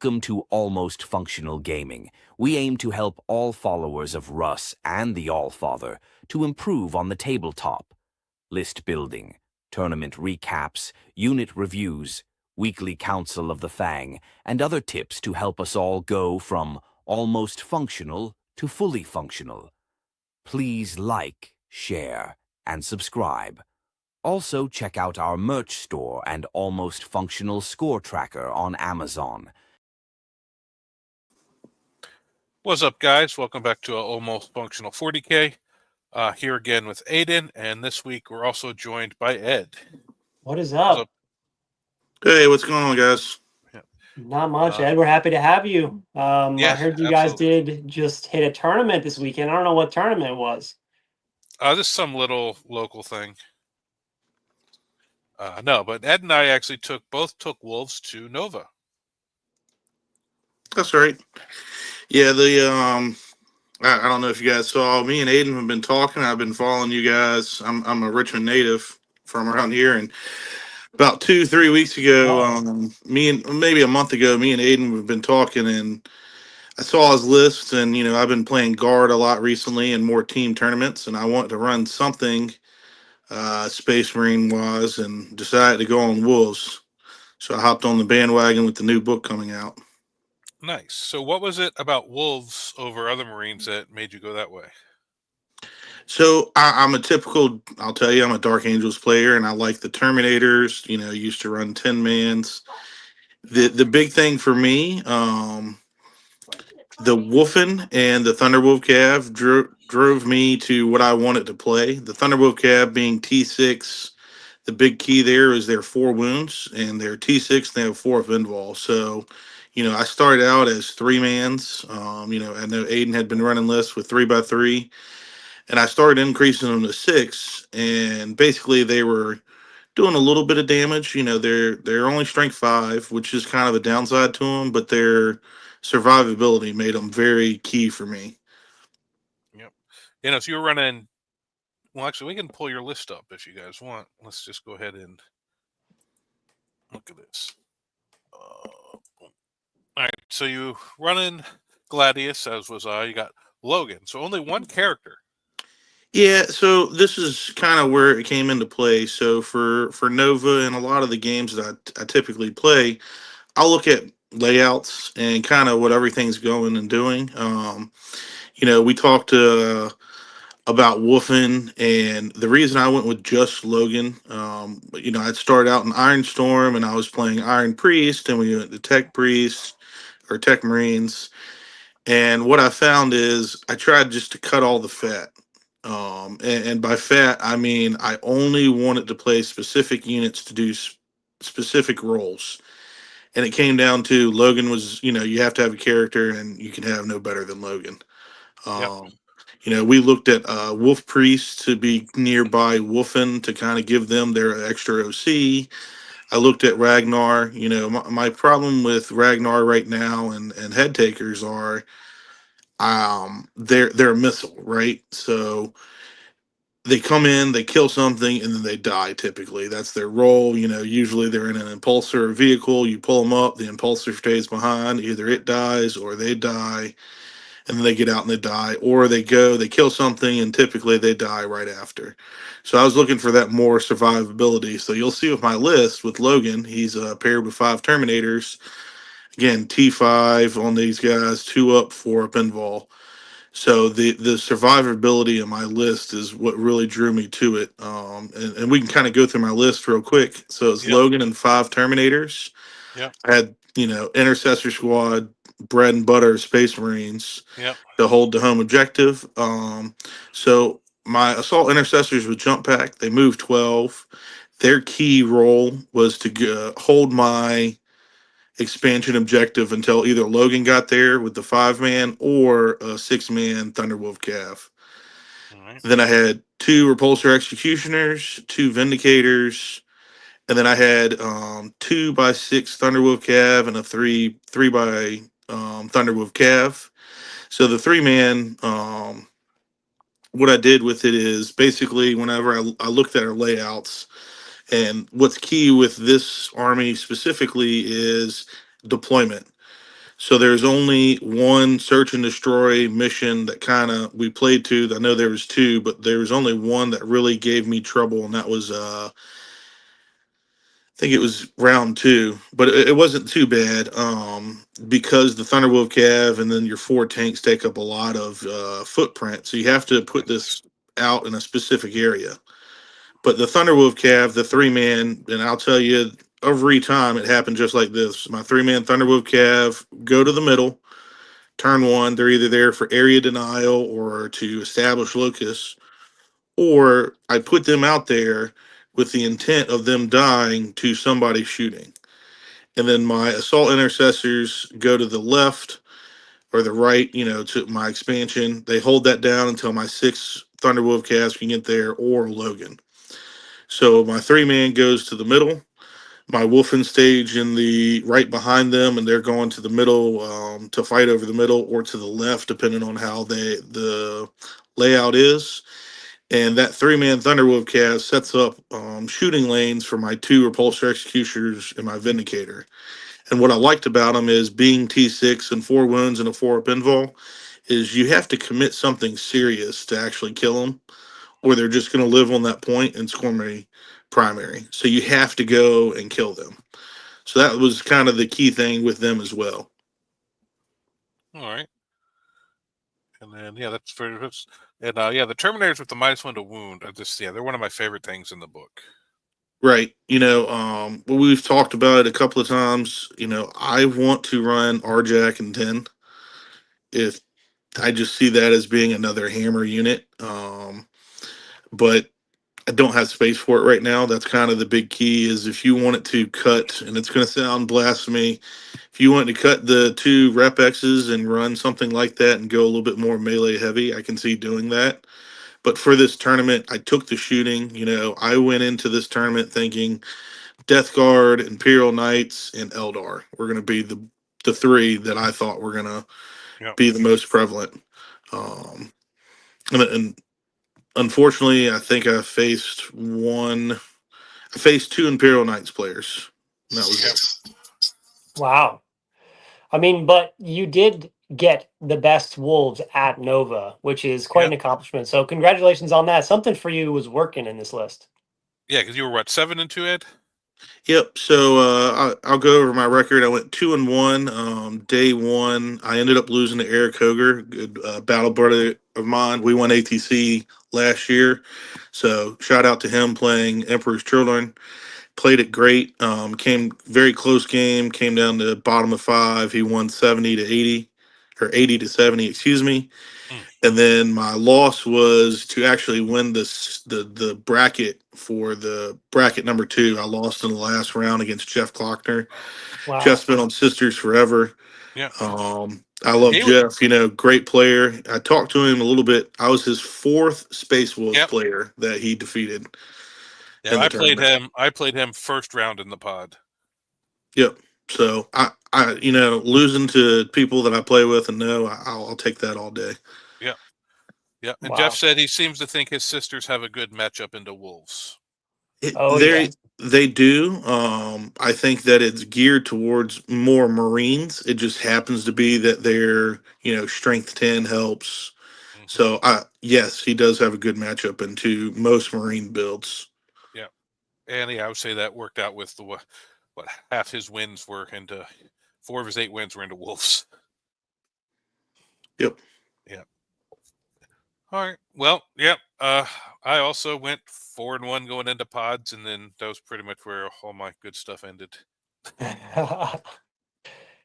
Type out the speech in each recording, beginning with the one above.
Welcome to Almost Functional Gaming. We aim to help all followers of Russ and the Allfather to improve on the tabletop. List building, tournament recaps, unit reviews, weekly council of the Fang, and other tips to help us all go from almost functional to fully functional. Please like, share, and subscribe. Also, check out our merch store and Almost Functional score tracker on Amazon. What's up, guys? Welcome back to Almost Functional 40K. Here again with Aiden, and this week we're also joined by Ed. What is What's up? up? Hey, what's going on, guys? Not much, Ed. We're happy to have you. Yeah, I heard you absolutely. guys did just hit a tournament this weekend. I don't know what tournament it was. This is some little local thing. No, but Ed and I actually both took Wolves to Nova. That's right. Yeah, I don't know if you guys saw, me and Aiden have been talking. I've been following you guys. I'm a Richmond native from around here, and about 2-3 weeks ago, me and maybe a month ago, me and Aiden have been talking, and I saw his list, and I've been playing guard a lot recently and more team tournaments, and I wanted to run something Space Marine wise, and decided to go on Wolves. So I hopped on the bandwagon with the new book coming out. Nice. So what was it about Wolves over other Marines that made you go that way? So I'm a typical, I'll tell you, I'm a Dark Angels player, and I like the Terminators. Used to run 10 mans. The big thing for me, the Wolfen and the Thunderwolf Cav drove me to what I wanted to play. The Thunderwolf Cav being T6. The big key there is their 4 wounds, and their T6, they have 4 Vindwall. So, I started out as 3 mans. I know Aiden had been running lists with 3x3, and I started increasing them to 6. And basically, they were doing a little bit of damage. They're only strength 5, which is kind of a downside to them, but their survivability made them very key for me. Yep. So you're running. Well, actually, we can pull your list up if you guys want. Let's just go ahead and look at this. All right. So you running Gladius, as was I. You got Logan. So only one character. Yeah, so this is kind of where it came into play. So for Nova and a lot of the games that I typically play, I'll look at layouts and kind of what everything's going and doing. We talked about Wolfen, and the reason I went with just Logan, I'd started out in Iron Storm, and I was playing Iron Priest, and we went to Tech Priest or Tech Marines. And what I found is I tried just to cut all the fat. And by fat, I mean I only wanted to play specific units to do specific roles. And it came down to Logan was, you have to have a character, and you can have no better than Logan. Yep. Um, we looked at Wolf Priest to be nearby Wolfen to kind of give them their extra OC. I looked at Ragnar. My problem with Ragnar right now and head takers are they're a missile, right? So they come in, they kill something, and then they die. Typically that's their role. Usually they're in an impulsor vehicle, you pull them up, the impulsor stays behind, either it dies or they die, and then they get out and they die, or they kill something, and typically they die right after. So I was looking for that more survivability. So you'll see with my list with Logan, he's paired with 5 Terminators. Again, T5 on these guys, 2 up, 4 up Pinball. So the survivability of my list is what really drew me to it. And we can kind of go through my list real quick. So it's Yep. Logan and 5 Terminators. Yep. I had, Intercessor Squad, bread and butter Space Marines Yep. to hold the home objective. So my assault intercessors with jump pack, they moved 12. Their key role was to hold my expansion objective until either Logan got there with the 5 man or a 6 man Thunderwolf Cav. All right. Then I had 2 repulsor executioners, 2 vindicators, and then I had 2x6 Thunderwolf Cav and a three by Thunderwolf Cav. So the 3 man, what I did with it is basically whenever I looked at our layouts, and what's key with this army specifically is deployment. So there's only one search and destroy mission that kind of we played to. I know there was two, but there was only one that really gave me trouble, and that was I think it was round two, but it wasn't too bad because the Thunderwolf Cav and then your four tanks take up a lot of footprint. So you have to put this out in a specific area. But the Thunderwolf Cav, the three man, and I'll tell you, every time it happened just like this. My three man Thunderwolf Cav go to the middle, turn one. They're either there for area denial or to establish locus, or I put them out there with the intent of them dying to somebody shooting. And then my assault intercessors go to the left or the right, to my expansion. They hold that down until my six Thunderwolf Cavs can get there or Logan. So my three man goes to the middle. My Wolfen stage in the right behind them, and they're going to the middle to fight over the middle or to the left, depending on how the layout is. And that three man Thunderwolf cast sets up shooting lanes for my two repulsor executioners and my Vindicator. And what I liked about them is being T6 and four wounds and a four up invul, is you have to commit something serious to actually kill them, or they're just going to live on that point and score me primary. So you have to go and kill them. So that was kind of the key thing with them as well. All right. And then that's very and the Terminators with the -1 to wound are just they're one of my favorite things in the book. Right. We've talked about it a couple of times. I want to run RJack and 10. If I just see that as being another hammer unit. But I don't have space for it right now. That's kind of the big key is if you want it to cut, and it's going to sound blasphemy, if you want to cut the two rep X's and run something like that and go a little bit more melee heavy, I can see doing that. But for this tournament, I took the shooting. I went into this tournament thinking Death Guard, Imperial Knights, and Eldar were going to be the three that I thought were going to be the most prevalent. And unfortunately, I think I faced two Imperial Knights players. And that was it. Wow. I mean, but you did get the best wolves at Nova, which is quite an accomplishment. So congratulations on that. Something for you was working in this list. Yeah, because you were 7-2, Ed? Yep. So I'll go over my record. I went 2-1. Day one, I ended up losing to Eric Hoger, good battle brother of mine. We won ATC last year, so shout out to him playing Emperor's Children. Played it great. Came very close game. Came down to bottom of 5. He won 70-80 or 80-70. Excuse me. And then my loss was to actually win the bracket for the bracket number 2. I lost in the last round against Jeff Klockner. Wow. Jeff's been on Sisters forever. Yeah. I love Jeff, great player. I talked to him a little bit. I was his 4th Space Wolves player that he defeated. Yeah, I played him first round in the pod. Yep. So I losing to people that I play with and know, I'll take that all day. Yeah. Yeah. And Jeff said he seems to think his sisters have a good matchup into wolves. They do. I think that it's geared towards more Marines. It just happens to be that their, strength 10 helps. Mm-hmm. So yes, he does have a good matchup into most Marine builds. Yeah. And I would say that worked out with what half his wins were into 4 of his 8 wins were into wolves. Yep. Yeah. All right. Well, yep. I also went 4-1 going into pods, and then that was pretty much where all my good stuff ended. I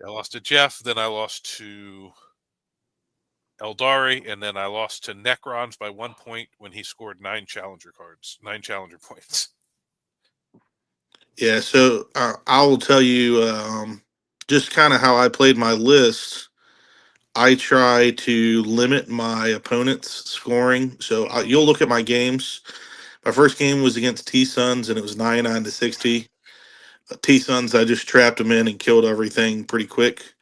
lost to Jeff, then I lost to Eldari, and then I lost to Necrons by 1 point when he scored 9 challenger points. Yeah, so I will tell you just kind of how I played my list. I try to limit my opponent's scoring. So you'll look at my games. My first game was against T-Suns, and it was 99-60. T-Suns, I just trapped them in and killed everything pretty quick.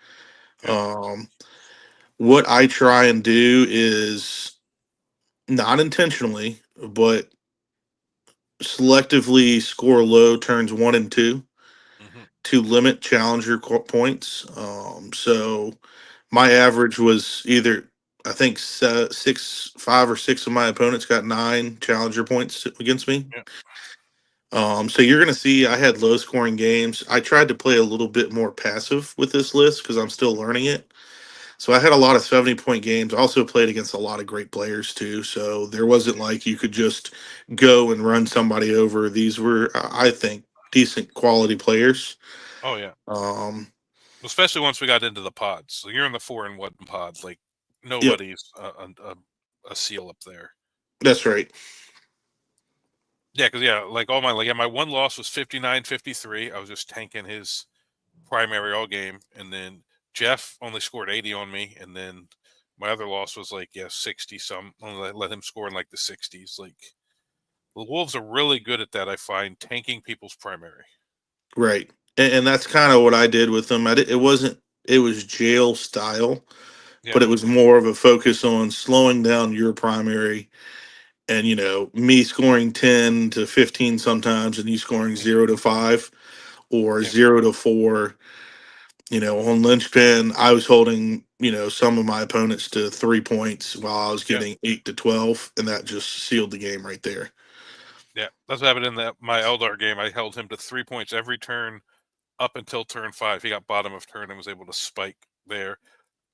What I try and do is not intentionally, but selectively score low turns 1 and 2. to limit challenger points. So my average was either, I think, 5 or 6 of my opponents got 9 challenger points against me. Yeah. So you're going to see I had low scoring games. I tried to play a little bit more passive with this list because I'm still learning it. So I had a lot of 70-point games. I also played against a lot of great players too. So there wasn't like you could just go and run somebody over. These were, I think, decent quality players. Oh yeah. Um, Especially once we got into the pods. So you're in the 4-in-1 pod. Like yep, nobody's a seal up there. that's right. Yeah, because like all my one loss was 59-53. I was just tanking his primary all game, and then Jeff only scored 80 on me, and then my other loss was 60 some. Only let him score in like the 60s. Like the Wolves are really good at that. I find tanking people's primary. Right. And that's kind of what I did with them. It wasn't, it was jail style, Yeah, but it was more of a focus on slowing down your primary and, me scoring 10 to 15 sometimes and you scoring 0 to 5 or yeah, 0 to 4. On linchpin, I was holding, some of my opponents to 3 points while I was yeah, getting 8 to 12. And that just sealed the game right there. yeah. That's what happened in my Eldar game. I held him to 3 points every turn up until turn 5. He got bottom of turn and was able to spike there.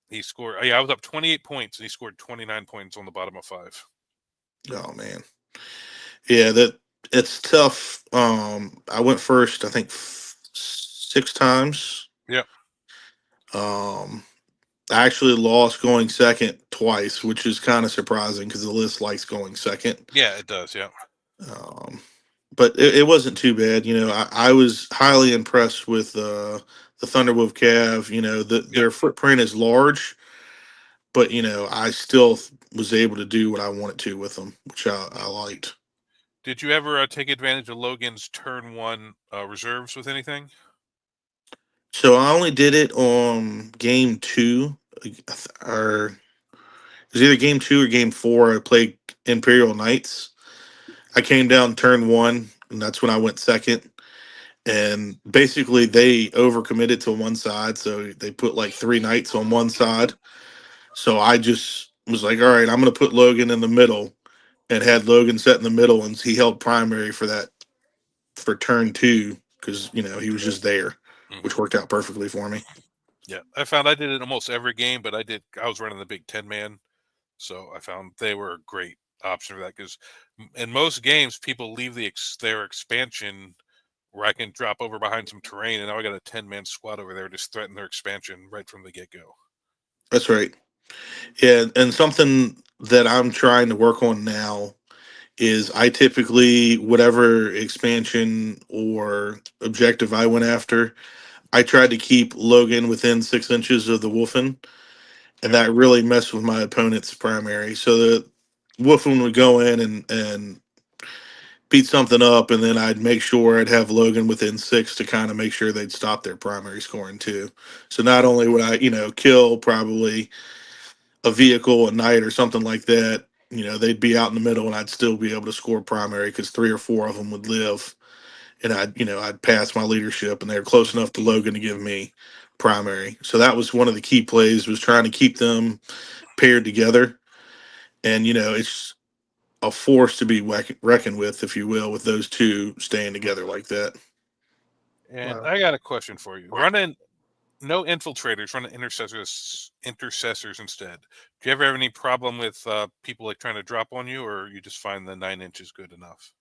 He scored. Yeah, I was up 28 points and he scored 29 points on the bottom of 5. Oh, man. Yeah, that it's tough. I went first, I think 6 times. Yeah, Um, I actually lost going second twice, which is kind of surprising because the list likes going second. yeah, it does. Yeah, Um, but it wasn't too bad. I was highly impressed with the Thunderwolf Cav. yeah. Their footprint is large, but I still was able to do what I wanted to with them, which I liked. Did you ever take advantage of Logan's turn 1 reserves with anything? So I only did it on game 2, or it was either game 2 or game 4. I played Imperial Knights. I came down turn 1, and that's when I went second. And basically, they overcommitted to one side, so they put like 3 knights on one side. So I just was like, all right, I'm going to put Logan in the middle, and had Logan set in the middle, and he held primary for turn 2 because he was just there, Mm-hmm. which worked out perfectly for me. Yeah, I found I did it in almost every game, but I was running the big 10-man, so I found they were a great option for that because in most games people leave their expansion where I can drop over behind some terrain, and now I got a 10-man squad over there just threaten their expansion right from the get-go. That's right. Yeah, and something that I'm trying to work on now is I typically, whatever expansion or objective I went after, I tried to keep Logan within 6 inches of the Wolfen, and Yeah, that really messed with my opponent's primary. So the Wolfen would go in and beat something up, and then I'd make sure I'd have Logan within 6 to kind of make sure they'd stop their primary scoring too. So not only would I, kill probably a vehicle, a knight, or something like that, they'd be out in the middle, and I'd still be able to score primary because 3 or 4 of them would live, and I'd pass my leadership, and they're close enough to Logan to give me primary. So that was one of the key plays, was trying to keep them paired together, and it's a force to be reckoned with, if you will, with those two staying together like that. and Wow. I got a question for you. Running no infiltrators, running intercessors instead. Do you ever have any problem with people like trying to drop on you, or you just find the 9 inches good enough?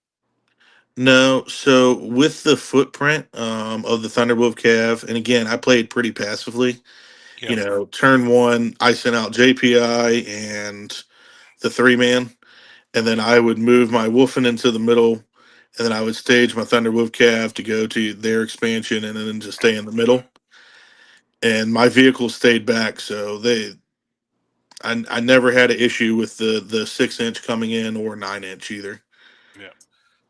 No, so with the footprint of the Thunderwolf Cav, and again, I played pretty passively. Yeah, Turn 1, I sent out JPI and the 3-man, and then I would move my Wolfen into the middle, and then I would stage my Thunderwolf Cav to go to their expansion, and then to stay in the middle. And my vehicle stayed back, so I never had an issue with the 6 inch coming in or 9 inch either.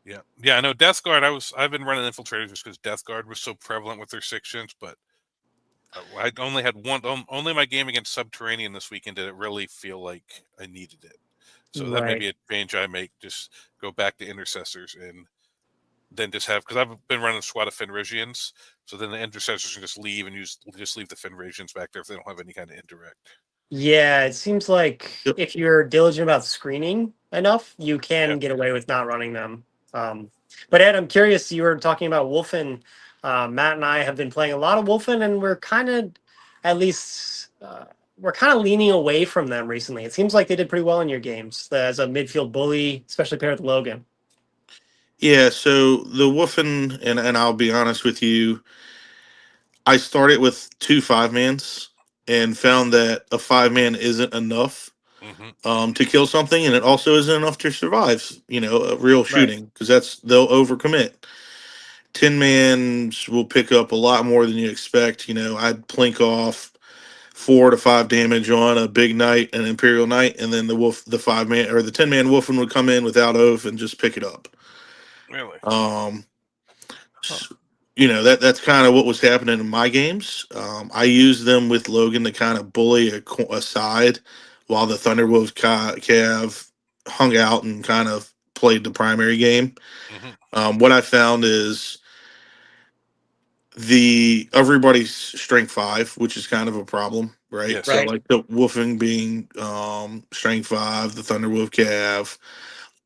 yeah. Yeah. I know Death Guard. I've been running infiltrators just because Death Guard was so prevalent with their 6 inch, but I only had one. Only my game against Subterranean this weekend did it really feel like I needed it. So that may Right. be a change I make. Just go back to intercessors, and than just have, because I've been running a squad of Fenrisians, so then the intercessors can just leave and just leave the Fenrisians back there if they don't have any kind of indirect. Yeah, it seems like Yep. if you're diligent about screening enough, you can Yep. get away with not running them. But Ed, I'm curious. You were talking about Wolfen. Matt and I have been playing a lot of Wolfen, and we're kind of, at least, we're kind of leaning away from them recently. It seems like they did pretty well in your games as a midfield bully, especially paired with Logan. Yeah, so the Wolfen, and I'll be honest with you, I started with 2 5-mans and found that a 5-man isn't enough to kill something, and it also isn't enough to survive, a real Right. shooting, because they'll overcommit. 10-mans will pick up a lot more than you expect. I'd plink off 4 to 5 damage on a big knight, an Imperial Knight, and then the 5-man or the 10-man Wolfen would come in without oath and just pick it up. Really? Um, that's kind of what was happening in my games. I used them with Logan to kind of bully a side while the Thunderwolves Cav hung out and kind of played the primary game. What I found is everybody's strength 5, which is kind of a problem, right? Yes. So Right. like the Wolfing being strength 5, the Thunderwolf Cav,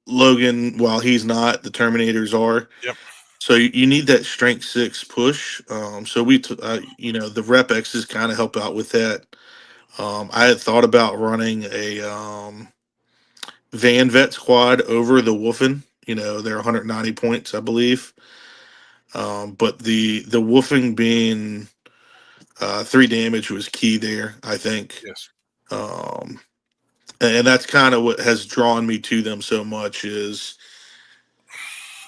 Logan, while he's not, the Terminators are. Yep. So you need that strength 6 push. So the Rep X's kind of help out with that. I had thought about running a Van Vet squad over the Wolfen. They're 190 points, I believe. But the Wolfing being 3 damage was key there, I think. Yes. And that's kind of what has drawn me to them so much is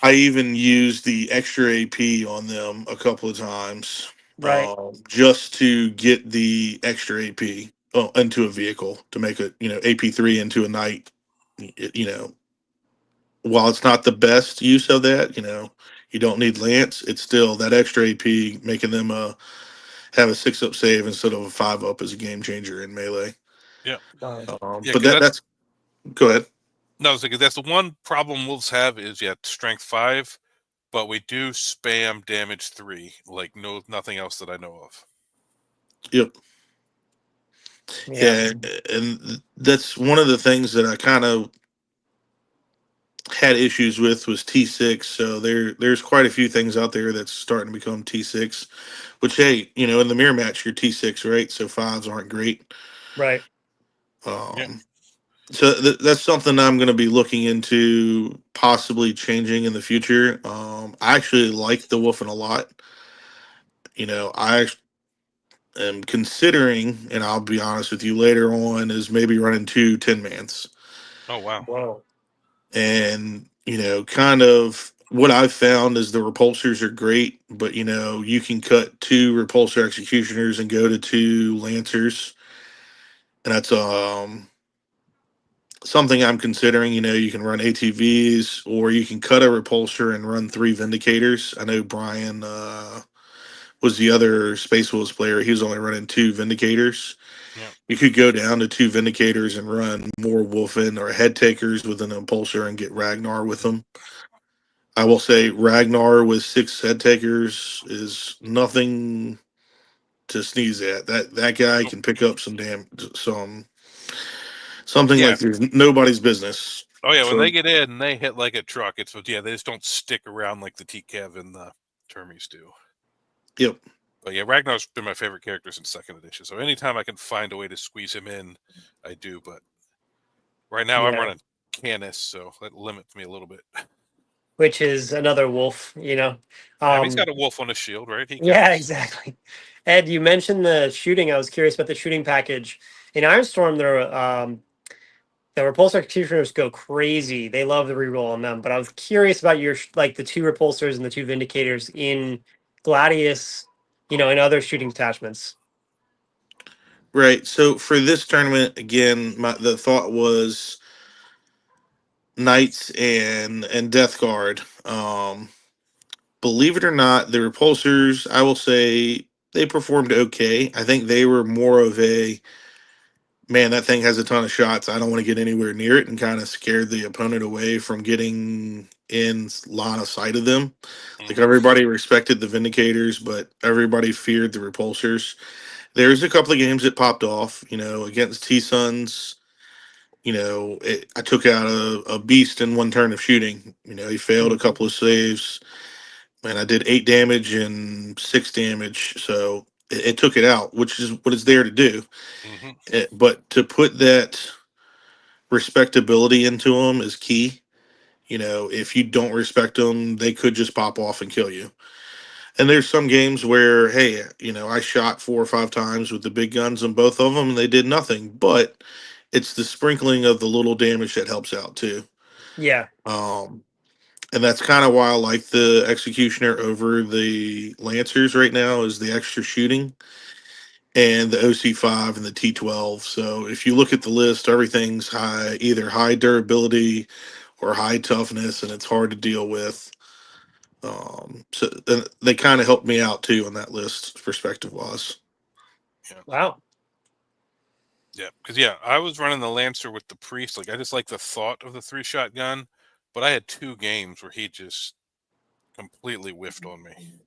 I even used the extra AP on them a couple of times, Right. just to get the extra AP into a vehicle to make it, AP3 into a knight. You know, while it's not the best use of that, you don't need Lance. It's still that extra AP making them have a 6-up save instead of a 5-up is a game changer in melee. Yeah. Right. Yeah, But 'cause that's go ahead. No, I was thinking that's the one problem Wolves have is strength 5, but we do spam damage 3, like nothing else that I know of. Yep. Yeah. And that's one of the things that I kind of had issues with was T6. So there's quite a few things out there that's starting to become T6. Which, hey, in the mirror match you're T6, right? So 5s aren't great. Right. Yeah. So that's something I'm going to be looking into possibly changing in the future. I actually like the Wolfen a lot. I am considering, and I'll be honest with you later on, is maybe running 2 10-mans. Oh wow. Whoa. And, kind of what I've found is the repulsors are great, but, you can cut 2 repulsor executioners and go to 2 lancers. And that's something I'm considering. You can run ATVs or you can cut a repulsor and run 3 vindicators. I know Brian was the other Space Wolves player. He was only running 2 vindicators. Yeah. You could go down to 2 vindicators and run more Wolfen or head takers with an impulsor and get Ragnar with them. I will say Ragnar with 6 head takers is nothing to sneeze at. That guy can pick up something Yeah. like there's nobody's business. Oh yeah, when So, they get in and they hit like a truck, they just don't stick around like the TCAV and the Termies do. yep. But yeah, Ragnar's been my favorite character since 2nd edition. So anytime I can find a way to squeeze him in, I do. But right now I'm Yeah. running Canis, so that limits me a little bit. Which is another wolf, He's got a wolf on his shield, right? He Yeah, counts. exactly. Ed, you mentioned the shooting. I was curious about the shooting package. In Ironstorm, the repulsor executioners go crazy. They love the reroll on them. But I was curious about the 2 repulsors and the 2 vindicators in Gladius, and other shooting detachments. Right. So for this tournament, again, the thought was Knights and Death Guard. Believe it or not, the repulsors, I will say they performed okay. I think they were more of a man, that thing has a ton of shots. I don't want to get anywhere near it, and kind of scared the opponent away from getting in line of sight of them. Like Mhm. everybody respected the Vindicators, but everybody feared the Repulsors. There's a couple of games that popped off, against T-Suns. I took out a beast in one turn of shooting. He failed a couple of saves, and I did 8 damage and 6 damage. So it took it out, which is what it's there to do. Mhm. But to put that respectability into them is key. If you don't respect them, they could just pop off and kill you. And there's some games where, hey, I shot 4 or 5 times with the big guns on both of them and they did nothing. But it's the sprinkling of the little damage that helps out too. Yeah. And that's kind of why I like the Executioner over the Lancers right now, is the extra shooting and the OC5 and the T12. So if you look at the list, everything's high, either high durability or high toughness, and it's hard to deal with. So they kind of helped me out too on that list, perspective wise. Wow. Yeah, because I was running the Lancer with the Priest. Like I just like the thought of the 3-shot gun, but I had 2 games where he just completely whiffed on me.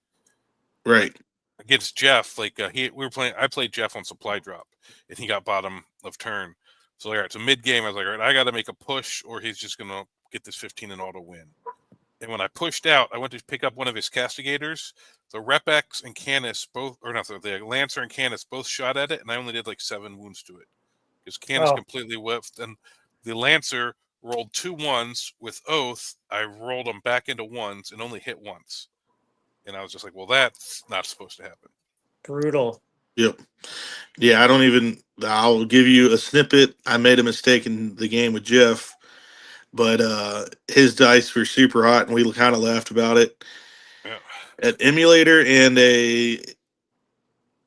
Right. Against Jeff, like we were playing. I played Jeff on supply drop, and he got bottom of turn. So all right, so mid game, I was like, all right, I got to make a push, or he's just gonna get this 15 and auto win. And when I pushed out, I went to pick up one of his castigators. The Repex and Canis both, or not, the Lancer and Canis both shot at it, and I only did like 7 wounds to it because Canis completely whiffed, and the Lancer rolled 2 1s with Oath. I rolled them back into 1s and only hit once. And I was just like, well, that's not supposed to happen. Brutal. Yep. Yeah, I'll give you a snippet. I made a mistake in the game with Jeff, but his dice were super hot and we kind of laughed about it. Yeah. An emulator and the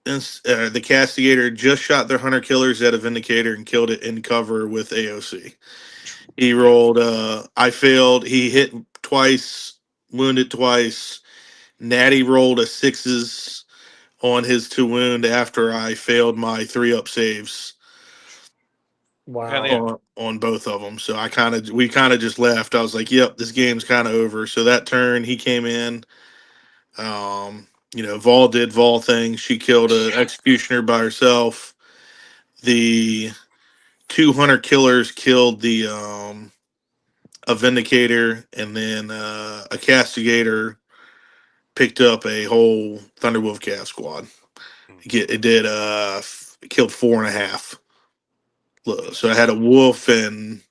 castigator just shot their hunter killers at a Vindicator and killed it in cover with AOC. He rolled, I failed. He hit twice, wounded twice. Natty rolled a 6s on his 2 wound after I failed my 3-up saves. Wow. On both of them. So we kind of just left. I was like, yep, this game's kind of over. So that turn he came in, Vol did Vol things. She killed an executioner by herself. The 200 killers killed a vindicator, and then a castigator picked up a whole Thunderwolf Cav squad. It did it killed 4.5. So I had a wolf and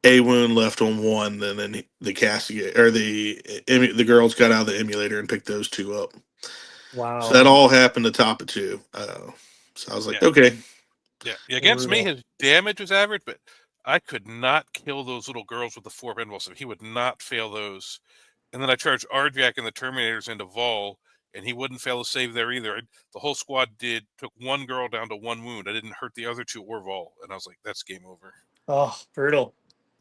a wound left on 1, and then the castigator or the girls got out of the emulator and picked those 2 up. Wow. So that all happened to top of 2. So I was like, okay. Yeah. Against me, his damage was average, but I could not kill those little girls with the 4 pinballs, so he would not fail those. And then I charged Arjak and the Terminators into Vol, and he wouldn't fail to save there either. The whole squad took 1 girl down to 1 wound. I didn't hurt the other 2 or Vol, and I was like, that's game over. Oh, brutal.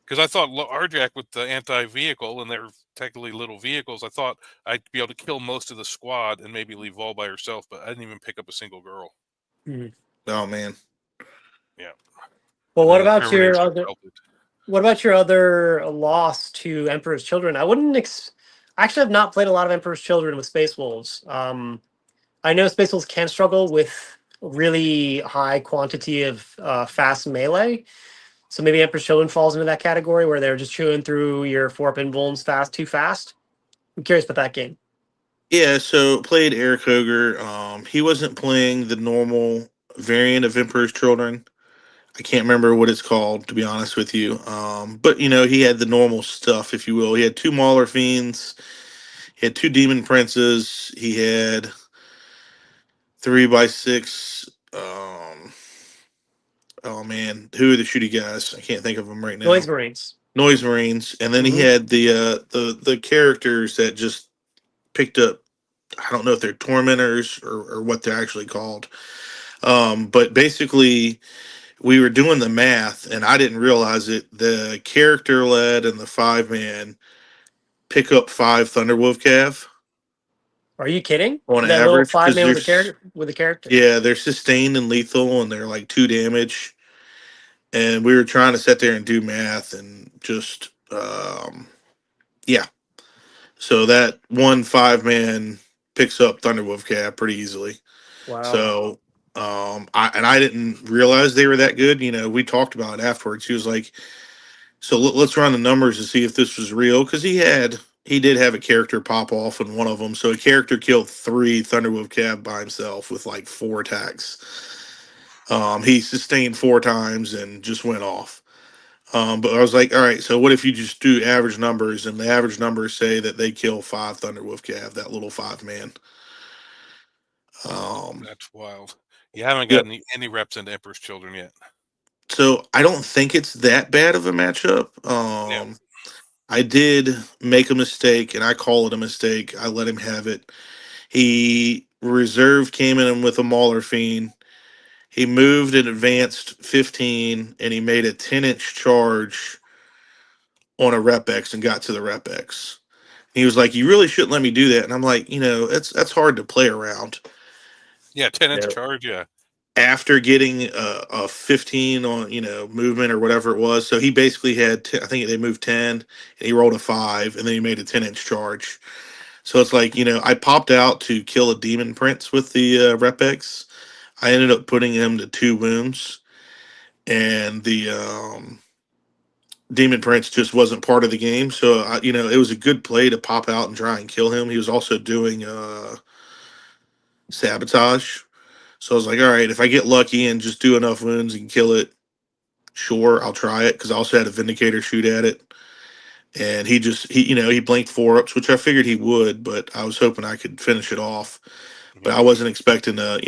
Because I thought Arjak with the anti-vehicle, and they're technically little vehicles, I thought I'd be able to kill most of the squad and maybe leave Vol by herself, but I didn't even pick up a single girl. Oh man. Yeah. Well, what about your other loss to Emperor's Children? I wouldn't actually have not played a lot of Emperor's Children with Space Wolves. I know Space Wolves can struggle with really high quantity of fast melee. So maybe Emperor's Children falls into that category where they're just chewing through your 4-pin bones too fast. I'm curious about that game. Yeah, so played Eric Hoger. He wasn't playing the normal variant of Emperor's Children. I can't remember what it's called, to be honest with you. But he had the normal stuff, if you will. He had 2 Mauler Fiends. He had 2 Demon Princes. He had 3x6. Oh man, who are the shooty guys? I can't think of them right now. Noise Marines. And then he had the characters that just picked up. I don't know if they're tormentors or what they're actually called. But basically, we were doing the math, and I didn't realize it. The character led and the 5-man pick up 5 Thunderwolf Cav. Are you kidding? On that average, little 5-man with a character. Yeah, they're sustained and lethal, and they're like 2 damage. And we were trying to sit there and do math, and just Yeah. So that 1 5-man picks up Thunderwolf Cab pretty easily. Wow. So I didn't realize they were that good. We talked about it afterwards. He was like, "So let's run the numbers to see if this was real," because he did have a character pop off in one of them. So a character killed 3 Thunderwolf Cab by himself with like 4 attacks. He sustained 4 times and just went off. But I was like, all right, so what if you just do average numbers, and the average numbers say that they kill 5 Thunderwolf Cav, that little 5-man. That's wild. You haven't Yep. gotten any reps into Emperor's Children yet. So I don't think it's that bad of a matchup. Yeah. I did make a mistake, and I call it a mistake. I let him have it. He reserve came in with a Mauler Fiend. He moved and advanced 15, and he made a 10-inch charge on a Rep X and got to the Rep X. He was like, "You really shouldn't let me do that." And I'm like, that's hard to play around. Yeah, 10-inch Yeah. charge, yeah. After getting a 15 on movement or whatever it was, so he basically had I think they moved 10, and he rolled a 5, and then he made a 10-inch charge. So it's like I popped out to kill a demon prince with the Rep X. I ended up putting him to 2 wounds, and the demon prince just wasn't part of the game. So it was a good play to pop out and try and kill him. He was also doing sabotage. So I was like, all right, if I get lucky and just do enough wounds and kill it, sure, I'll try it. Because I also had a Vindicator shoot at it. And he blinked 4-ups, which I figured he would, but I was hoping I could finish it off. But Yeah. I wasn't expecting a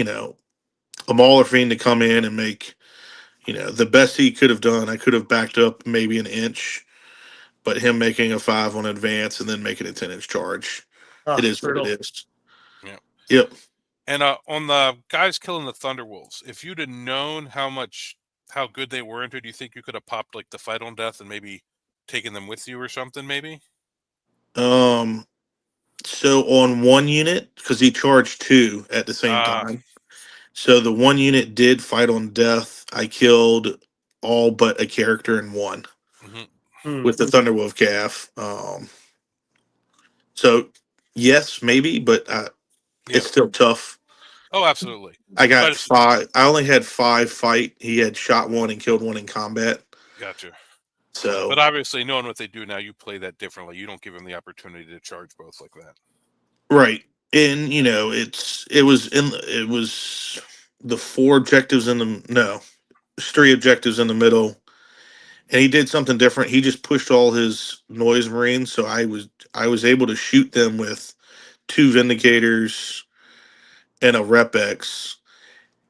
Mauler Fiend to come in and make, the best he could have done. I could have backed up maybe an inch, but him making a 5 on advance and then making a 10-inch charge. Oh, It is what brutal. it is. Yeah. Yep. And on the guys killing the Thunderwolves, if you'd have known how good they were into it, do you think you could have popped like the fight on death and maybe taken them with you or something? Maybe. So on one unit, because he charged 2 at the same time. So the one unit did fight on death. I killed all but a character in one Mm-hmm. with the Thunderwolf calf. So yes, maybe, but Yeah. it's still tough. Oh, absolutely. I got But it's 5. I only had 5 fight. He had shot 1 and killed 1 in combat. gotcha. So But obviously, knowing what they do now, you play that differently. You don't give them the opportunity to charge both like that. right, and it was the 4 objectives in the no, there's 3 objectives in the middle, and he did something different. He just pushed all his noise marines, so I was able to shoot them with 2 Vindicators and a Rep X,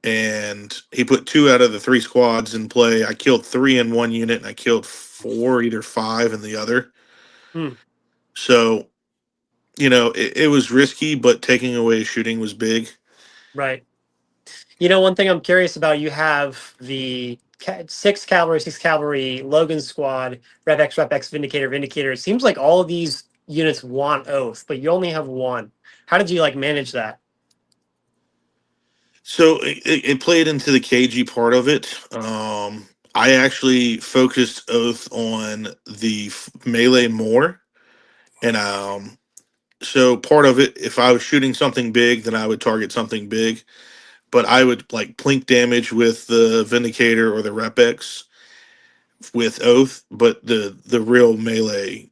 and he put 2 out of the 3 squads in play. I killed 3 in one unit, and I killed 4, either 5 in the other. Hmm. So it was risky, but taking away shooting was big. Right. One thing I'm curious about, you have the 6 cavalry, Logan squad, Rep X, Vindicator, Vindicator. It seems like all of these units want Oath, but you only have one. How did you manage that? So it played into the KG part of it. I actually focused Oath on the melee more, and so part of it, if I was shooting something big, then I would target something big. But I would like plink damage with the Vindicator or the Rep X with Oath, but the real melee,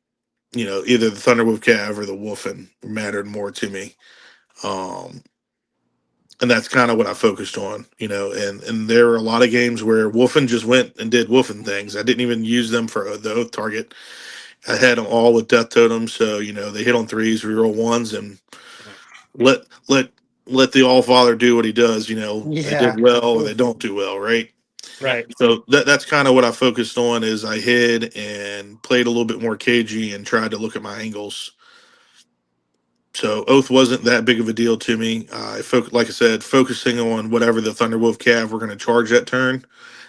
either the Thunderwolf Cav or the Wolfen mattered more to me. Um, and that's kind of what I focused on, and there were a lot of games where Wolfen just went and did Wolfen things. I didn't even use them for the Oath target. I had them all with Death Totems, so they hit on 3s, reroll 1s, and let let let the All Father do what he does. They Yeah. did well or they don't do well, right? Right. So that's kind of what I focused on. Is I hid and played a little bit more KG and tried to look at my angles. So Oath wasn't that big of a deal to me. Like I said, focusing on whatever the Thunderwolf Cav were going to charge that turn.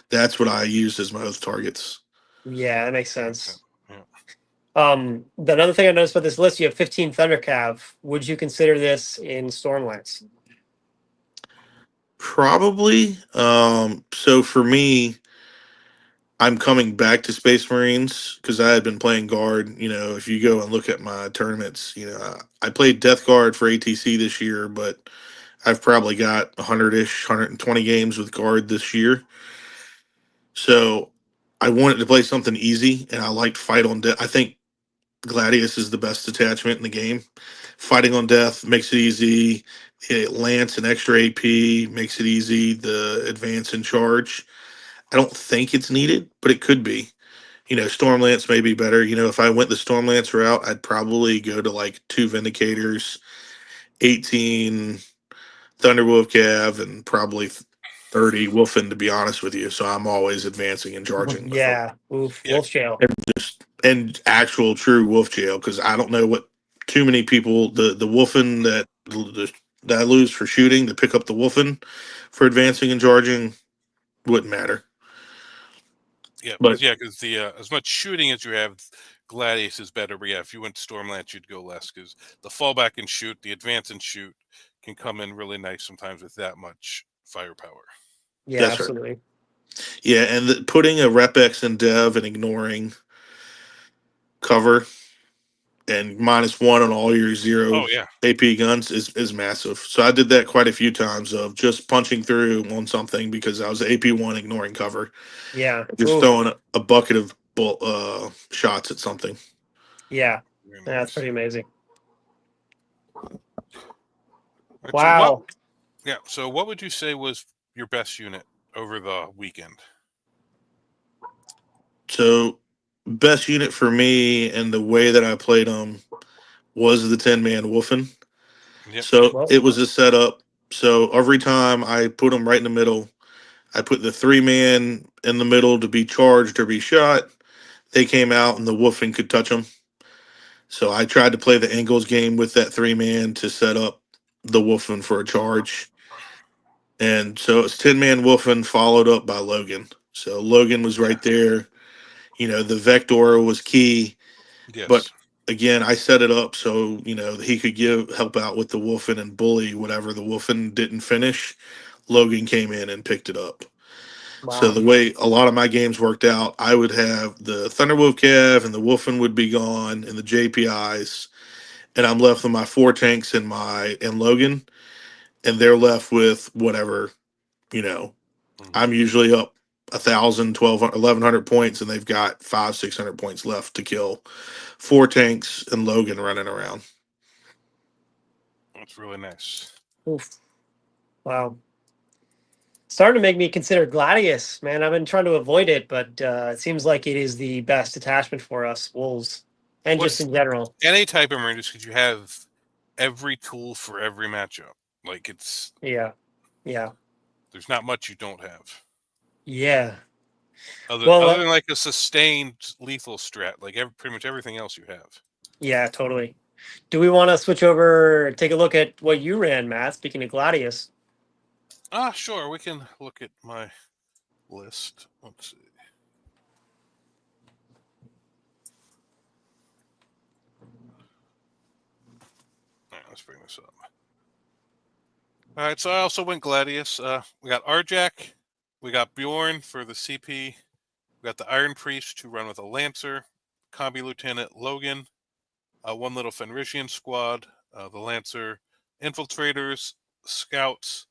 That's what I used as my Oath targets. Yeah, that makes sense. Yeah. The another thing I noticed about this list, you have 15 Thunder Cav. Would you consider this in Stormlands? Probably. So for me, I'm coming back to Space Marines because I had been playing guard. You know, if you go and look at my tournaments, you know, I played Death Guard for ATC this year, but I've probably got 100-ish, 120 games with guard this year. So I wanted to play something easy, and I liked Fight on Death. I think Gladius is the best detachment in the game. Fighting on Death makes it easy. It Lance and extra AP makes it easy. The advance and charge. I don't think it's needed, but it could be. You know, Stormlance may be better. You know, if I went the Stormlance route, I'd probably go to like 2 Vindicators, 18 Thunderwolf Cav, and probably 30 Wolfen, to be honest with you. So I'm always advancing and charging with them. Yeah. Oof. Yeah. Wolf Shale. And actual true wolf jail, because I don't know what too many people, the Wolfen that I lose for shooting to pick up the Wolfen for advancing and charging wouldn't matter. Yeah, But because the as much shooting as you have, Gladius is better. But yeah, if you went to Stormlance, you'd go less because the fallback and shoot, the advance and shoot can come in really nice sometimes with that much firepower. Yeah, that's right. absolutely. Yeah, and putting a Repex in dev and ignoring cover and -1 on all your 0 Oh yeah, AP guns is massive. So I did that quite a few times of just punching through on something because I was AP1 ignoring cover, Yeah. just Oof. throwing a bucket of shots at something. Yeah. very Yeah, that's nice. pretty amazing. All right, Wow. So what would you say was your best unit over the weekend? So best unit for me and the way that I played them was the 10-man Wolfen. Yep. So Well, it was a setup. So every time I put them right in the middle, I put the 3-man in the middle to be charged or be shot. They came out and the Wolfen could touch them. So I tried to play the angles game with that 3-man to set up the Wolfen for a charge. And so it's 10-man Wolfen followed up by Logan. So Logan was right there. You know, the Vector was key. But Yes. again, I set it up so, you know, he could help out with the Wolfen and bully whatever the Wolfen didn't finish. Logan came in and picked it up. So wow. the way a lot of my games worked out, I would have the Thunderwolf Cav and the Wolfen would be gone and the JPIs, and I'm left with my 4 tanks and Logan, and they're left with whatever, you know. Mhm. I'm usually up 1,000, 1,100 points, and they've got 500-600 points left to kill. 4 tanks and Logan running around. That's really nice. Oof. Wow. Starting to make me consider Gladius, man. I've been trying to avoid it, but it seems like it is the best attachment for us wolves, and just What's in general. any type of Marine just because you have every tool for every matchup. Like Yeah. Yeah. there's not much you don't have. Yeah. Other Well, than like a sustained lethal strat, like pretty much everything else you have. yeah, totally. Do we want to switch over, take a look at what you ran, Matt? Speaking of Gladius. Sure. We can look at my list. Let's see. All right, let's bring this up. All right, so I also went Gladius. We got Arjak, we got Bjorn for the CP, we got the Iron Priest to run with a Lancer, Combi Lieutenant Logan, one little Fenrisian squad, the Lancer, Infiltrators, Scouts,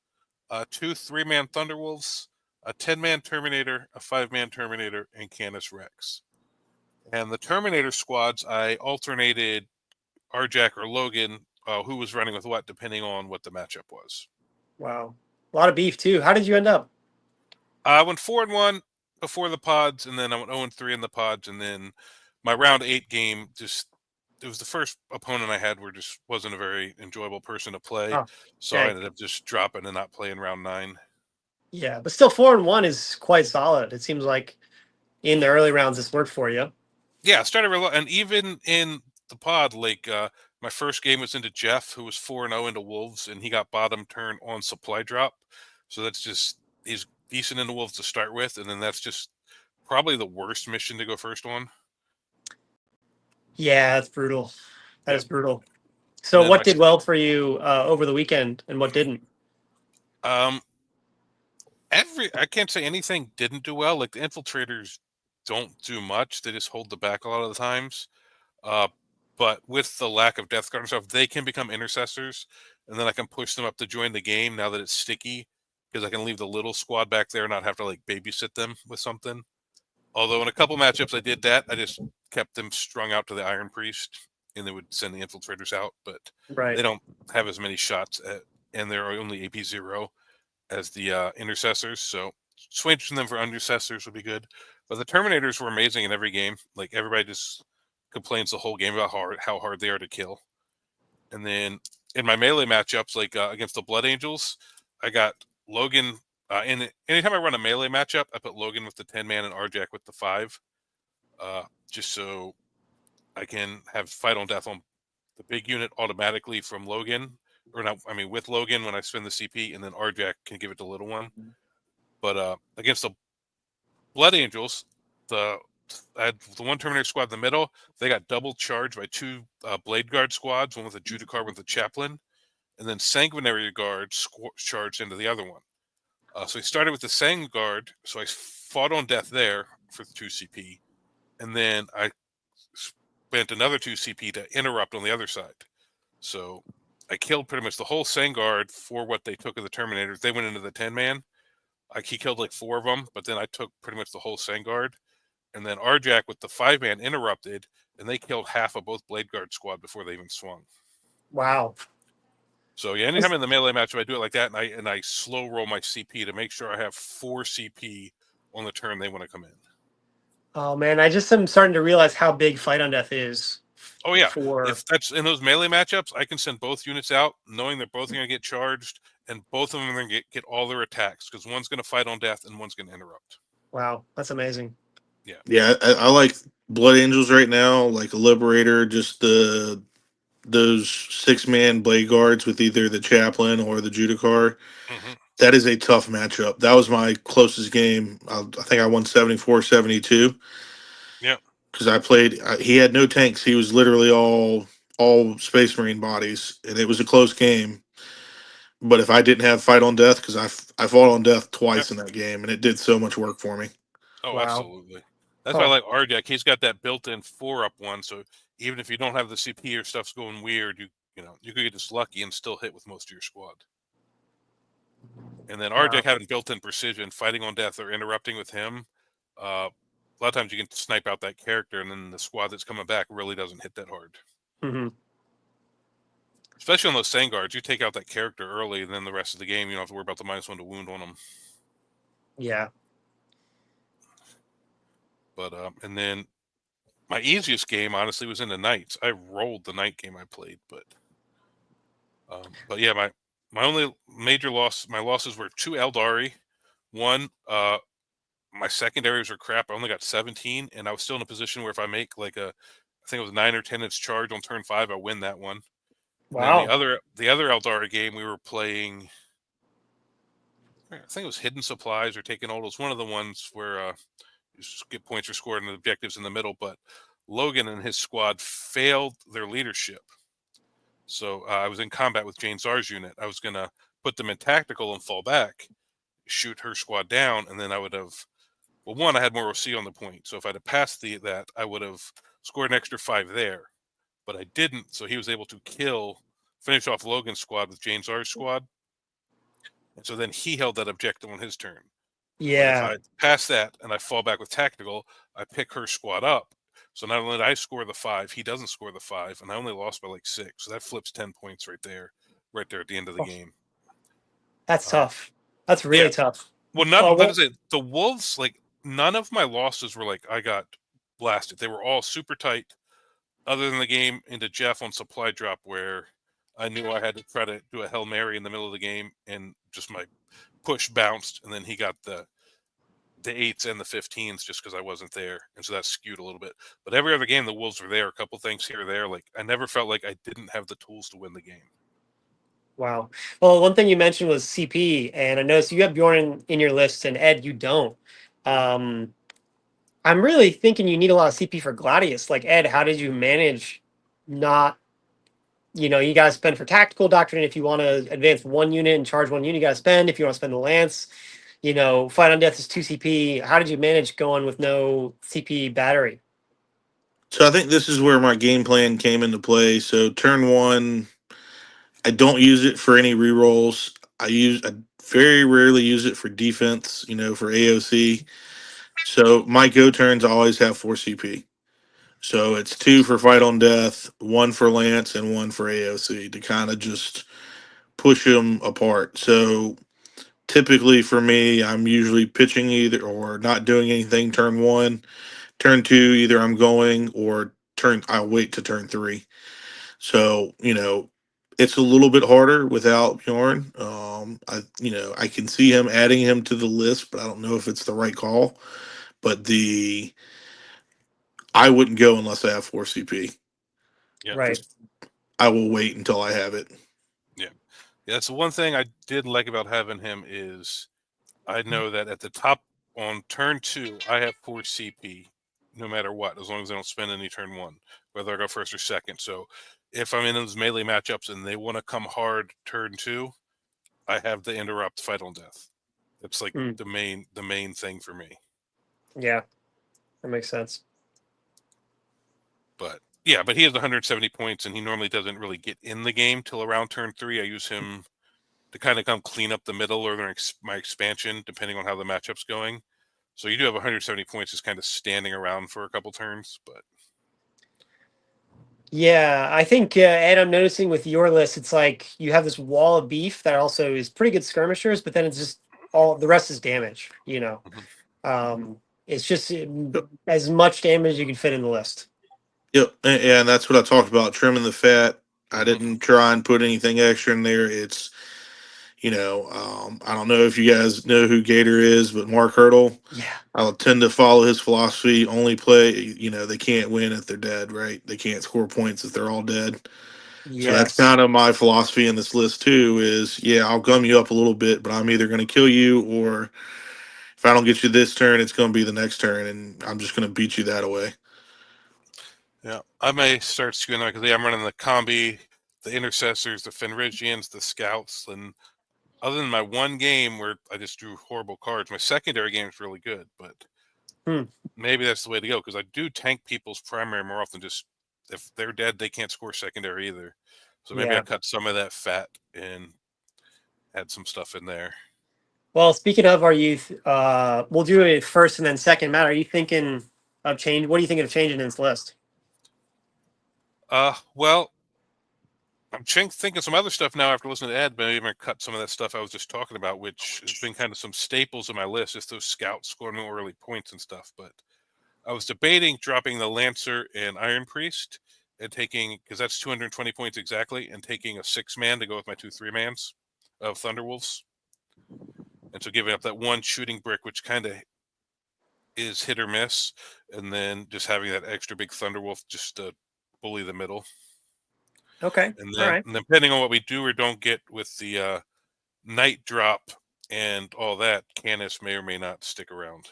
2 3-man Thunderwolves, a 10-man Terminator, a 5-man Terminator, and Canis Rex. And the Terminator squads, I alternated Arjak or Logan, who was running with what, depending on what the matchup was. Wow. A lot of beef, too. How did you end up? I went 4-1 before the pods, and then I went 0-3 in the pods, and then my round 8 game it was the first opponent I had where just wasn't a very enjoyable person to play, Oh, so I dang. ended up just dropping and not playing round 9. Yeah, but still 4-1 is quite solid. It seems like in the early rounds this worked for you. Yeah, I started and even in the pod, like my first game was into Jeff, who was 4-0 into Wolves, and he got bottom turn on supply drop. So that's just he's decent into Wolves to start with, and then that's just probably the worst mission to go first on. Yeah, that's brutal. That is brutal. And So then what did well for you over the weekend and what didn't? I can't say anything didn't do well. Like the Infiltrators don't do much. They just hold the back a lot of the times. But with the lack of Death Guard and stuff, they can become intercessors, and then I can push them up to join the game now that it's sticky, because I can leave the little squad back there and not have to like babysit them with something. Although in a couple matchups I did that, I just kept them strung out to the Iron Priest, and they would send the infiltrators out, but Right. they don't have as many shots and they're only AP 0 as the intercessors, so switching them for intercessors would be good. But the Terminators were amazing in every game. Like, everybody just complains the whole game about how hard they are to kill. And then in my melee matchups, like against the Blood Angels, I got Logan. And anytime I run a melee matchup, I put Logan with the 10-man and Arjak with the 5, just so I can have fight on death on the big unit automatically from Logan, or not. I mean, with Logan when I spend the CP, and then Arjak can give it to little one. But against the Blood Angels, I had the one Terminator squad in the middle. They got double charged by 2 Blade Guard squads, one with a Judicar, one with a Chaplain, and then Sanguinary Guard charged into the other one. So he started with the Sang Guard, so I fought on death there for 2 CP, and then I spent another 2 CP to interrupt on the other side. So I killed pretty much the whole Sang Guard for what they took of the Terminators. They went into the 10-man. He killed like 4 of them, but then I took pretty much the whole Sangard. And then Arjak with the 5-man interrupted, and they killed half of both Blade Guard squad before they even swung. Wow. So yeah, anytime in the melee matchup I do it like that, and I slow roll my CP to make sure I have 4 CP on the turn they want to come in. Oh man, I just am starting to realize how big Fight on Death is. Oh yeah, For if that's in those melee matchups, I can send both units out knowing they're both going to get charged, and both of them are going to get all their attacks, because one's going to fight on death and one's going to interrupt. wow, that's amazing. Yeah, I like Blood Angels right now, like a Liberator, just those 6-man Blade Guards with either the Chaplain or the Judicar. Mm-hmm. That is a tough matchup. That was my closest game. I think I won 74-72. Yeah. Because I played, he had no tanks. He was literally all Space Marine bodies, and it was a close game. But if I didn't have Fight on Death, because I fought on death twice in that game, and it did so much work for me. Oh, Wow. absolutely. That's why I like Arjak. He's got that built-in 4-up one, so even if you don't have the CP or stuff's going weird, you could get just lucky and still hit with most of your squad. And then Arjak having built-in precision, fighting on death or interrupting with him, a lot of times you can snipe out that character, and then the squad that's coming back really doesn't hit that hard. Mm-hmm. Especially on those Sanguards, you take out that character early, and then the rest of the game you don't have to worry about the -1 to wound on them. Yeah. But and then my easiest game, honestly, was in the Knights. I rolled the Knight game I played, but yeah, my only major loss, my losses were 2 Eldari. One, my secondaries were crap. I only got 17, and I was still in a position where if I make like I think it was 9 or 10 inch charge on turn 5, I win that one. Wow. And then the other Eldari game, we were playing, I think it was Hidden Supplies or Taking Oldals, one of the ones where you just get points are scored and the objectives in the middle, but Logan and his squad failed their leadership. So I was in combat with Jane Czar's unit. I was going to put them in tactical and fall back, shoot her squad down, and then I would have, well, one, I had more OC on the point. So if I'd have passed that, I would have scored an extra 5 there. But I didn't, so he was able to finish off Logan's squad with Jane Czar's squad. And so then he held that objective on his turn. Yeah. But if I pass that and I fall back with tactical, I pick her squad up. So not only did I score the 5, he doesn't score the 5, and I only lost by like 6. So that flips 10 points right there at the end of the game. That's tough. That's really tough. Well, the Wolves, like, none of my losses were like I got blasted. They were all super tight, other than the game into Jeff on supply drop, where I knew I had to try to do a Hail Mary in the middle of the game, and just my push bounced, and then he got the 8s and the 15s just because I wasn't there, and so that skewed a little bit. But every other game, the Wolves were there, a couple things here or there. Like, I never felt like I didn't have the tools to win the game. Wow. Well, one thing you mentioned was CP, and I noticed you have Bjorn in your list, and Ed, you don't. I'm really thinking you need a lot of CP for Gladius. Like, Ed, how did you manage not, you got to spend for tactical doctrine if you want to advance one unit and charge one unit, you got to spend. If you want to spend the lance, Fight on Death is 2 CP. How did you manage going with no CP battery? So I think this is where my game plan came into play. So turn one, I don't use it for any rerolls. I very rarely use it for defense, for AOC. So my go turns always have 4 CP. So it's 2 for fight on death, 1 for lance, and 1 for AOC to kind of just push them apart. So typically for me, I'm usually pitching either or not doing anything turn one. Turn two, either I'm going or I'll wait to turn three. So, it's a little bit harder without Bjorn. I can see him adding him to the list, but I don't know if it's the right call. But I wouldn't go unless I have 4 CP. Yeah. Right. I will wait until I have it. Yeah. That's the one thing I did like about having him is I know that at the top on turn 2, I have 4 CP no matter what, as long as I don't spend any turn 1, whether I go first or second. So if I'm in those melee matchups and they want to come hard turn 2, I have the interrupt fight on death. That's like the main thing for me. Yeah, that makes sense. But yeah, but he has 170 points, and he normally doesn't really get in the game till around turn 3. I use him to kind of come clean up the middle or my expansion, depending on how the matchup's going. So you do have 170 points just kind of standing around for a couple turns, but Yeah, I think Ed, I'm noticing with your list, it's like you have this wall of beef that also is pretty good skirmishers, but then it's just all the rest is damage. It's just as much damage as you can fit in the list. Yep, and that's what I talked about, trimming the fat. I didn't try and put anything extra in there. It's, I don't know if you guys know who Gator is, but Mark Hurdle. Yeah. I'll tend to follow his philosophy. Only play, they can't win if they're dead, right? They can't score points if they're all dead. So that's Yes. kind of my philosophy in this list too. Is I'll gum you up a little bit, but I'm either going to kill you or if I don't get you this turn, it's going to be the next turn, and I'm just going to beat you that away. Yeah, I may start skewing that because I'm running the combi, the intercessors, the Fenrigians, the scouts, and other than my one game where I just drew horrible cards, my secondary game is really good. But maybe that's the way to go because I do tank people's primary more often. Just if they're dead, they can't score secondary either. So maybe I cut some of that fat and add some stuff in there. Well, speaking of our youth, we'll do it first and then second. Matt, are you thinking of change? What are you thinking of changing in this list? Well, I'm thinking some other stuff now after listening to Ed. Maybe I'm going to cut some of that stuff I was just talking about, which has been kind of some staples in my list, just those scouts scoring more early points and stuff. But I was debating dropping the Lancer and Iron Priest and taking, because that's 220 points exactly, and taking a 6-man to go with my 2 3-mans of Thunderwolves. And so giving up that one shooting brick, which kind of is hit or miss, and then just having that extra big Thunderwolf just to bully the middle. Okay. And then, and then depending on what we do or don't get with the night drop and all that, Canis may or may not stick around.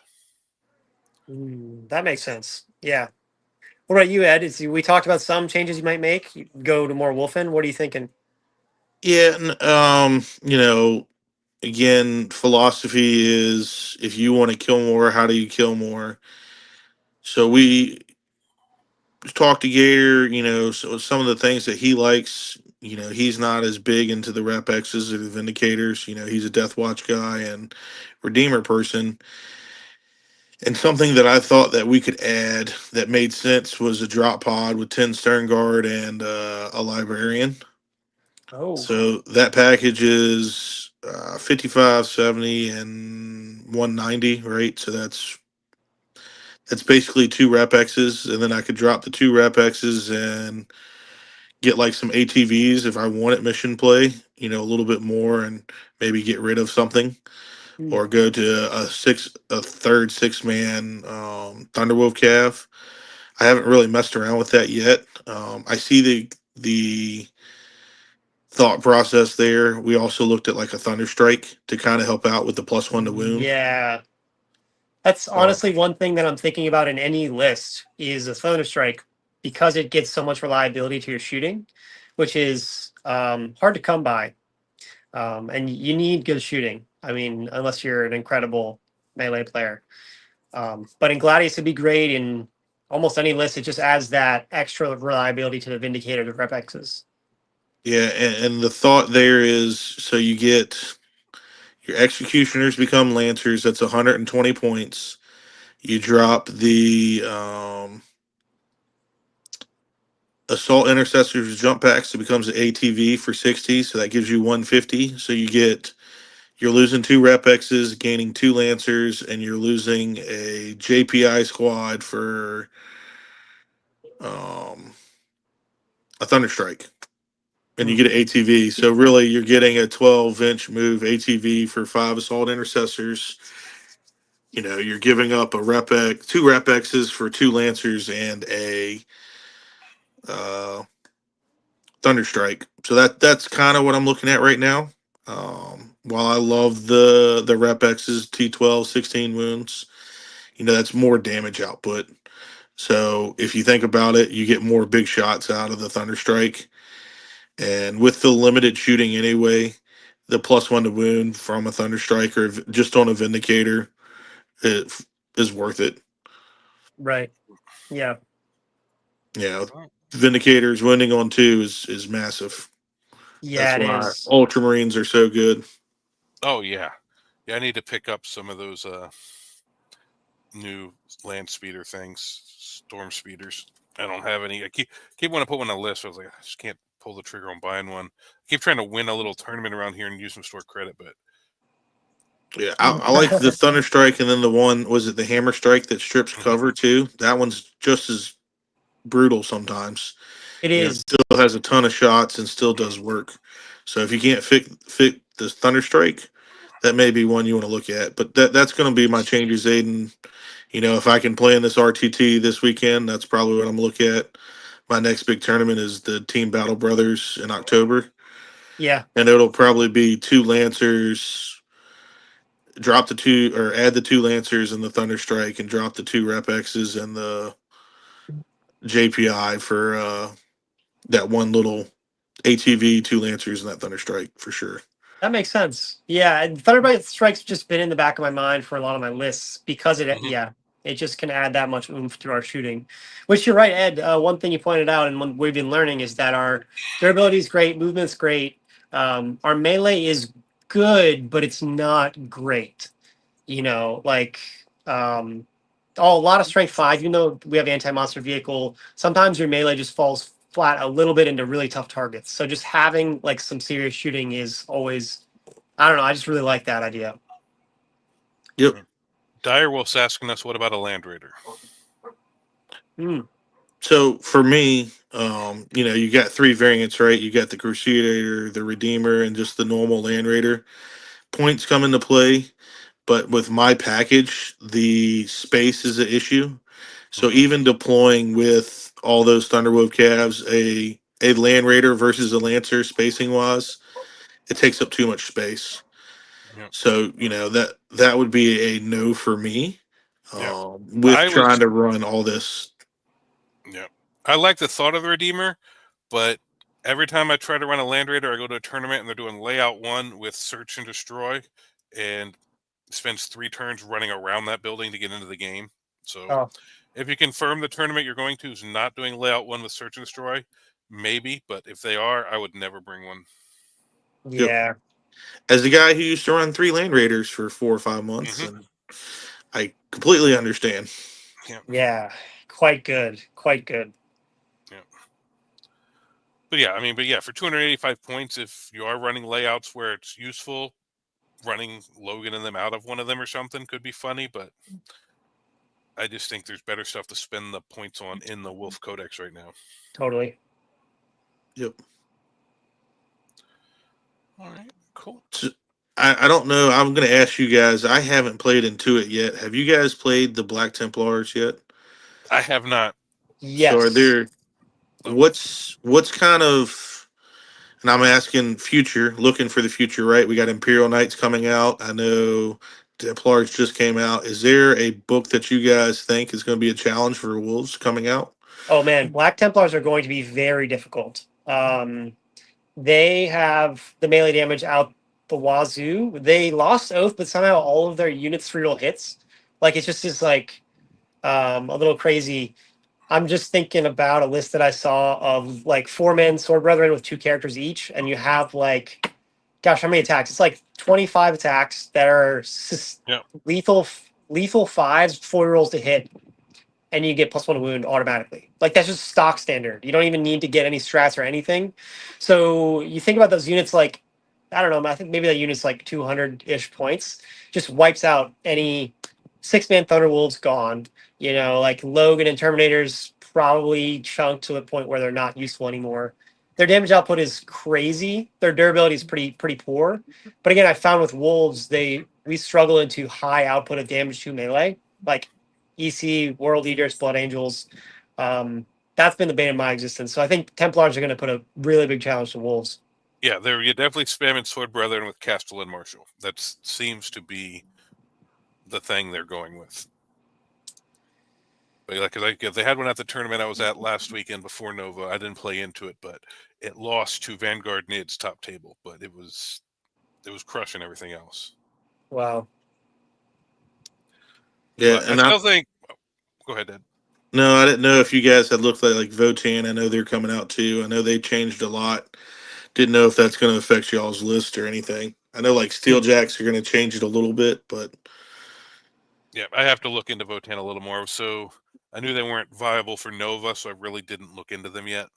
That makes sense. Yeah. What about you, Ed? We talked about some changes you might make. You go to more Wolfen. What are you thinking? Yeah, again, philosophy is if you want to kill more, how do you kill more? So we talked to Gator, so some of the things that he likes, he's not as big into the Rep X's or the Vindicators. He's a Death Watch guy and Redeemer person. And something that I thought that we could add that made sense was a drop pod with 10 Stern Guard and a Librarian. Oh. So that package is 55, 70, and 190, right? So that's basically 2 Rep X's, and then I could drop the 2 Rep X's and get like some ATVs if I wanted mission play, a little bit more, and maybe get rid of something, or go to a third 6-man Thunderwolf Cav. I haven't really messed around with that yet. I see the thought process there. We also looked at like a Thunderstrike to kind of help out with the +1 to wound. Yeah. That's honestly one thing that I'm thinking about in any list is a Thunderstrike because it gets so much reliability to your shooting, which is hard to come by. And you need good shooting. I mean, unless you're an incredible melee player. But in Gladius, it'd be great in almost any list. It just adds that extra reliability to the Vindicator, the rep X's. Yeah, and the thought there is so you get your executioners become lancers. That's 120 points. You drop the assault intercessors jump packs. It becomes an ATV for 60, so that gives you 150. So you're losing 2 rep X's, gaining 2 lancers, and you're losing a JPI squad for um, a thunderstrike. And you get an ATV. So really, you're getting a 12-inch move ATV for 5 assault intercessors. You're giving up a rep X, 2 rep X's for 2 lancers and a uh, thunderstrike. So that's kind of what I'm looking at right now. While I love the rep X's T12 16 wounds, that's more damage output. So if you think about it, you get more big shots out of the thunderstrike. And with the limited shooting anyway, the +1 to wound from a thunderstrike or just on a vindicator, it is worth it. Right. Yeah. Yeah, vindicators wounding on 2 is massive. Yeah, That's it why is. ultramarines are so good. Oh yeah, I need to pick up some of those new land speeder things, storm speeders. I don't have any. I keep wanting to put one on the list. I was like, I just can't pull the trigger on buying one. I keep trying to win a little tournament around here and use some store credit, but Yeah, I like the thunderstrike, and then the one was it the hammer strike that strips cover too. That one's just as brutal sometimes. It is. Still has a ton of shots and still does work. So if you can't fit the thunderstrike, that may be one you want to look at. But that's going to be my changes, Aiden. If I can play in this RTT this weekend, that's probably what I'm gonna look at. My next big tournament is the Team Battle Brothers in October, Yeah. and it'll probably be 2 lancers. Drop the 2 or add the 2 lancers and the thunderstrike, and drop the 2 rep X's and the JPI for that one little ATV, 2 lancers, and that thunderstrike for sure. That makes sense. Yeah, and Thunderbolt Strike's just been in the back of my mind for a lot of my lists because it just can add that much oomph to our shooting. Which you're right, Ed. One thing you pointed out and one we've been learning is that our durability is great, movement's great. Our melee is good, but it's not great. Like a lot of strength 5, even though we have anti-monster vehicle, sometimes your melee just falls flat a little bit into really tough targets. So just having like some serious shooting is always, I don't know, I just really like that idea. Yep. Direwolf's asking us, what about a Land Raider? So for me, you got 3 variants, right? You got the Crusader, the Redeemer, and just the normal Land Raider. Points come into play, but with my package, the space is an issue. So even deploying with all those Thunderwolf calves, a Land Raider versus a Lancer, spacing wise, it takes up too much space. Yep. So that would be a no for me. Yep. With trying to run all this. Yeah, I like the thought of the Redeemer, but every time I try to run a Land Raider, I go to a tournament and they're doing layout 1 with search and destroy, and spends 3 turns running around that building to get into the game. So if you confirm the tournament you're going to is not doing layout 1 with search and destroy, maybe, but if they are, I would never bring one. Yeah. Yep. As a guy who used to run 3 Land Raiders for 4 or 5 months, and I completely understand. Yeah, quite good. Quite good. Yeah. But for 285 points, if you are running layouts where it's useful, running Logan and them out of one of them or something could be funny, but I just think there's better stuff to spend the points on in the Wolf Codex right now. Totally. Yep. All right, cool. So, I don't know. I'm going to ask you guys. I haven't played into it yet. Have you guys played the Black Templars yet? I have not. Yes. So are there? What's kind of? And I'm asking future, looking for the future, right? We got Imperial Knights coming out. I know Templars just came out. Is there a book that you guys think is going to be a challenge for Wolves coming out? Oh man, Black Templars are going to be very difficult. They have the melee damage the wazoo. They lost Oath, but somehow all of their units reroll hits. Like it's just like a little crazy. I'm just thinking about a list that I saw of like 4-man sword brethren with 2 characters each, and you have like, gosh, how many attacks? It's like 25 attacks that are Yep. lethal 5s, 4 rolls to hit, and you get +1 wound automatically. Like that's just stock standard. You don't even need to get any strats or anything. So you think about those units like, I don't know, I think maybe that unit's like 200-ish points. Just wipes out any 6-man Thunderwolves gone. You know, like Logan and Terminators probably chunked to the point where they're not useful anymore. Their damage output is crazy. Their durability is pretty poor. But again, I found with Wolves, we struggle into high output of damage to melee. Like EC, World Eaters, Blood Angels. That's been the bane of my existence. So I think Templars are going to put a really big challenge to Wolves. Yeah, they're definitely spamming Sword Brethren with Castellan Marshal. That seems to be the thing they're going with. But like if they had one at the tournament I was at last weekend before Nova, I didn't play into it, but it lost to Vanguard Nid's top table. But it was crushing everything else. Wow. Yeah, But and I still think. Go ahead, Ed. no, I didn't know if you guys had looked at like Votan. I know they're coming out too. I know they changed a lot. Didn't know if that's going to affect y'all's list or anything. I know like Steeljacks are going to change it a little bit, but Yeah, I have to look into Votan a little more. So I knew they weren't viable for Nova, so I really didn't look into them yet.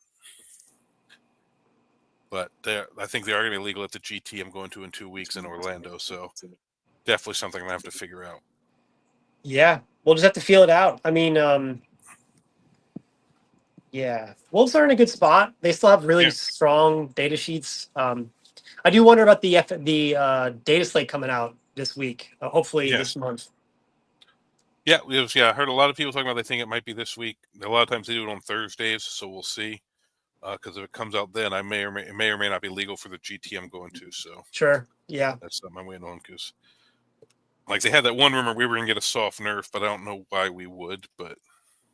But I think they are going to be legal at the GT I'm going to in 2 weeks in Orlando. So definitely something I'm going to have to figure out. Yeah, we'll just have to feel it out. I mean, yeah, Wolves are in a good spot. They still have really strong data sheets. I do wonder about the data slate coming out this week. Hopefully this month. Yeah, I heard a lot of people talking about they think it might be this week. A lot of times they do it on Thursdays, so we'll see. Because if it comes out then, it may or may not be legal for the GT I'm going to. So sure, yeah, that's something I'm waiting on. Because like they had that one rumor we were going to get a soft nerf, but I don't know why we would. But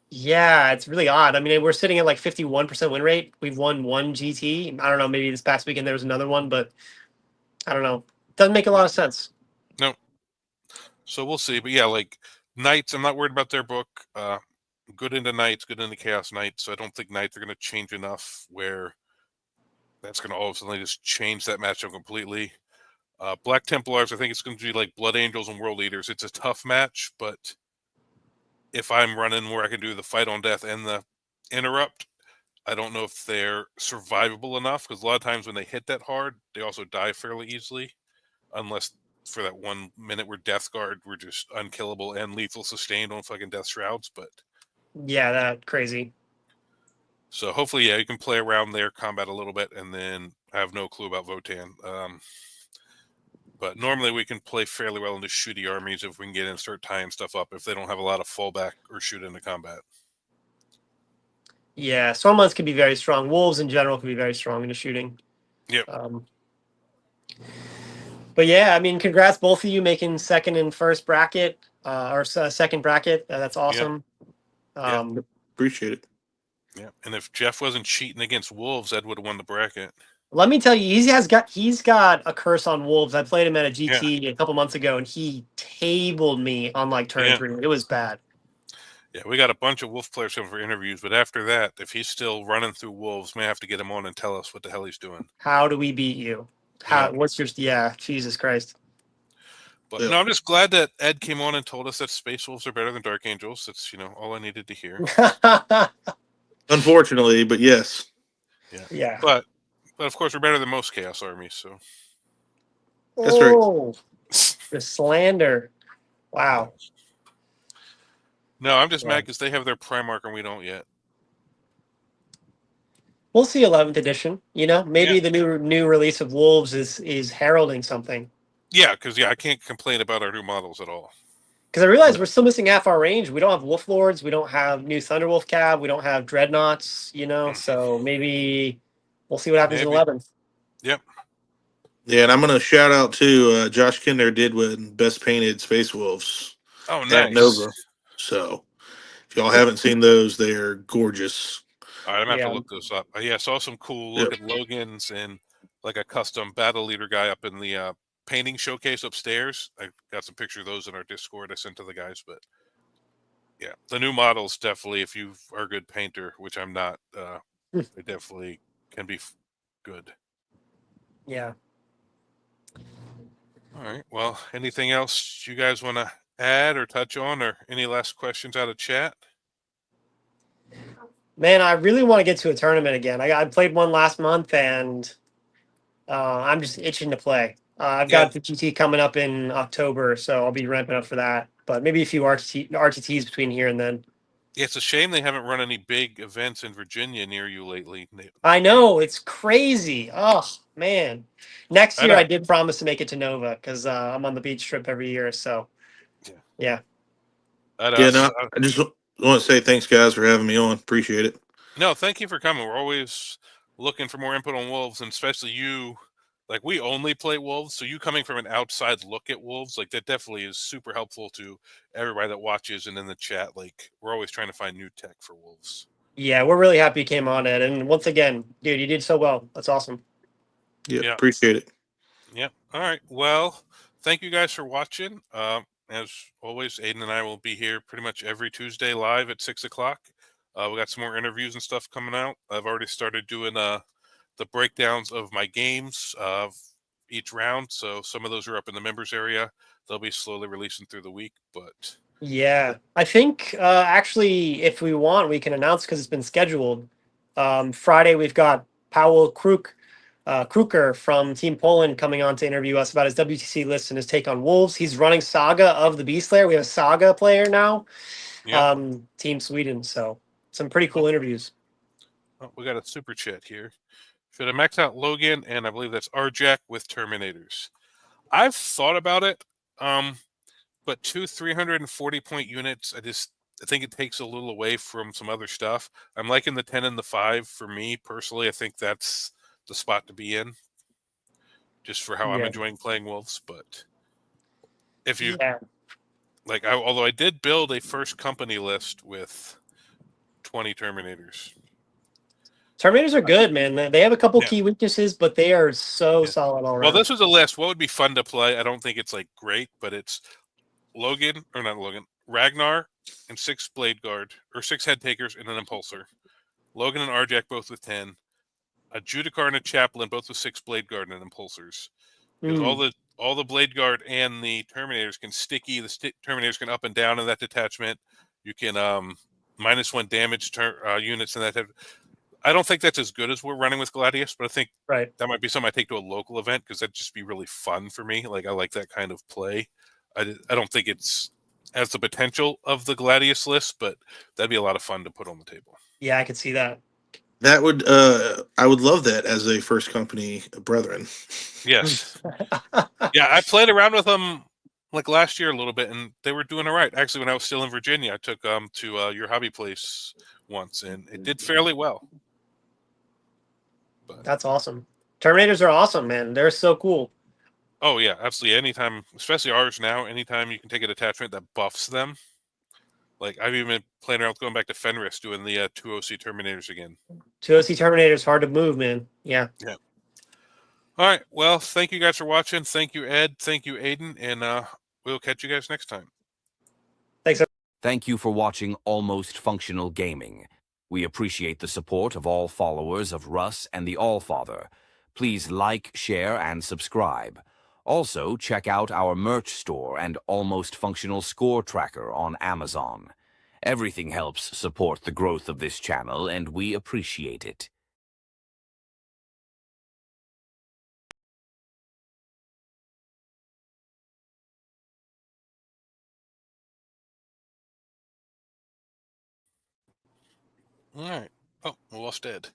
yeah, it's really odd. I mean, we're sitting at like 51% win rate. We've won 1 GT. I don't know. Maybe this past weekend there was another one, but I don't know. Doesn't make a lot of sense. No. So we'll see. But yeah, like Knights, I'm not worried about their book. Good into Knights, good into Chaos Knights. So I don't think Knights are going to change enough where that's going to all of a sudden just change that matchup completely. Black Templars, I think it's going to be like Blood Angels and World Eaters. It's a tough match, but if I'm running where I can do the fight on death and the interrupt, I don't know if they're survivable enough, because a lot of times when they hit that hard, they also die fairly easily, unless for that 1 minute where Death Guard were just unkillable and lethal sustained on fucking Death Shrouds. But yeah, that crazy. So hopefully, yeah, you can play around their combat a little bit, and then I have no clue about Votan. But normally we can play fairly well into shooty armies if we can get in and start tying stuff up if they don't have a lot of fallback or shoot into combat. Yeah, Stormlands can be very strong. Wolves in general can be very strong into shooting. Yep. But yeah, I mean, congrats both of you making second and first bracket, or second bracket. That's awesome. appreciate it. Yeah, and if Jeff wasn't cheating against Wolves, Ed would have won the bracket. Let me tell you, he's got a curse on Wolves. I played him at a GT a couple months ago, and he tabled me on like turn 3. It was bad. Yeah, we got a bunch of Wolf players coming for interviews, but after that, if he's still running through Wolves, may have to get him on and tell us what the hell he's doing. How do we beat you? What's your Jesus Christ? But no, I'm just glad that Ed came on and told us that Space Wolves are better than Dark Angels. That's all I needed to hear. Unfortunately, but yes. Yeah. But of course, we're better than most Chaos armies. So that's right. The slander! Wow. No, I'm just mad because they have their Primarch and we don't yet. We'll see 11th edition. Maybe the new release of Wolves is heralding something. Yeah, because I can't complain about our new models at all. Because I realize we're still missing half our range. We don't have Wolf Lords. We don't have new Thunderwolf Cab. We don't have Dreadnoughts. So maybe we'll see what happens in 11th. Yep. Yeah, and I'm gonna shout out to Josh Kinder did win Best Painted Space Wolves. Oh, nice. At Nova. So if y'all haven't seen those, they are gorgeous. All right, I'm gonna have to look those up. I saw some cool looking Logans and like a custom battle leader guy up in the painting showcase upstairs. I got some pictures of those in our Discord I sent to the guys, but yeah, the new models definitely, if you are a good painter, which I'm not, they definitely can be good. Yeah. All right. Well, anything else you guys want to add or touch on, or any last questions out of chat? Man, I really want to get to a tournament again. I played one last month, and I'm just itching to play. I've Yeah. got the GT coming up in October, so I'll be ramping up for that. But maybe a few RTTs between here and then. Yeah, it's a shame they haven't run any big events in Virginia near you lately. I know, it's crazy. Oh man, next year I did promise to make it to Nova because I'm on the beach trip every year. So yeah. Yeah, no, I just want to say thanks, guys, for having me on. Appreciate it. No, thank you for coming. We're always looking for more input on Wolves, and especially you. Like, we only play Wolves, so you coming from an outside look at Wolves, like, that definitely is super helpful to everybody that watches and in the chat. Like, we're always trying to find new tech for Wolves. Yeah, we're really happy you came on, Ed. And once again, dude, you did so well. That's awesome. Yeah, appreciate it. Yeah. All right. Well, thank you guys for watching. As always, Aiden and I will be here pretty much every Tuesday live at 6 o'clock. We got some more interviews and stuff coming out. I've already started doing the breakdowns of my games of each round. So some of those are up in the members area. They'll be slowly releasing through the week, but yeah, I think actually, if we want, we can announce because it's been scheduled. Friday, we've got Powell Kruker from Team Poland coming on to interview us about his WTC list and his take on Wolves. He's running Saga of the Beast Slayer. We have a Saga player now. Team Sweden. So some pretty cool interviews. Oh, we got a super chat here. Should I max out Logan? And I believe that's Rjack with Terminators. I've thought about it. But 2 340-point units, I think it takes a little away from some other stuff. I'm liking the 10 and the 5 for me personally. I think that's the spot to be in, just for how I'm enjoying playing Wolves. But if you like, although I did build a first company list with 20 Terminators. Terminators are good, man. They have a couple key weaknesses, but they are so solid all around. Well, this was a list. What would be fun to play? I don't think it's like great, but it's Ragnar and 6 Blade Guard, or 6 Head Takers and an Impulsor. Logan and Rjack both with 10. A Judicar and a Chaplain both with 6 Blade Guard and Impulsors. Because all the Blade Guard and the Terminators can sticky. The Terminators can up and down in that detachment. You can -1 damage units in that. I don't think that's as good as we're running with Gladius, but I think that might be something I take to a local event because that'd just be really fun for me. Like, I like that kind of play. I don't think it's has the potential of the Gladius list, but that'd be a lot of fun to put on the table. Yeah, I could see that. That would I would love that as a first company brethren. Yes. Yeah, I played around with them like last year a little bit, and they were doing all right. Actually, when I was still in Virginia, I took to your hobby place once, and it did fairly well. But that's awesome. Terminators are awesome, man. They're so cool. Oh yeah, absolutely. Anytime, especially ours now, anytime you can take an attachment that buffs them. Like, I've even been playing around with going back to Fenris, doing the 2 OC Terminators again. 2 OC Terminators, hard to move, man. Yeah. Yeah. All right. Well, thank you guys for watching. Thank you, Ed. Thank you, Aiden. And we'll catch you guys next time. Thanks. Thank you for watching Almost Functional Gaming. We appreciate the support of all followers of Russ and the Allfather. Please like, share, and subscribe. Also, check out our merch store and Almost Functional Score Tracker on Amazon. Everything helps support the growth of this channel, and we appreciate it. All right. Oh, we lost Ed.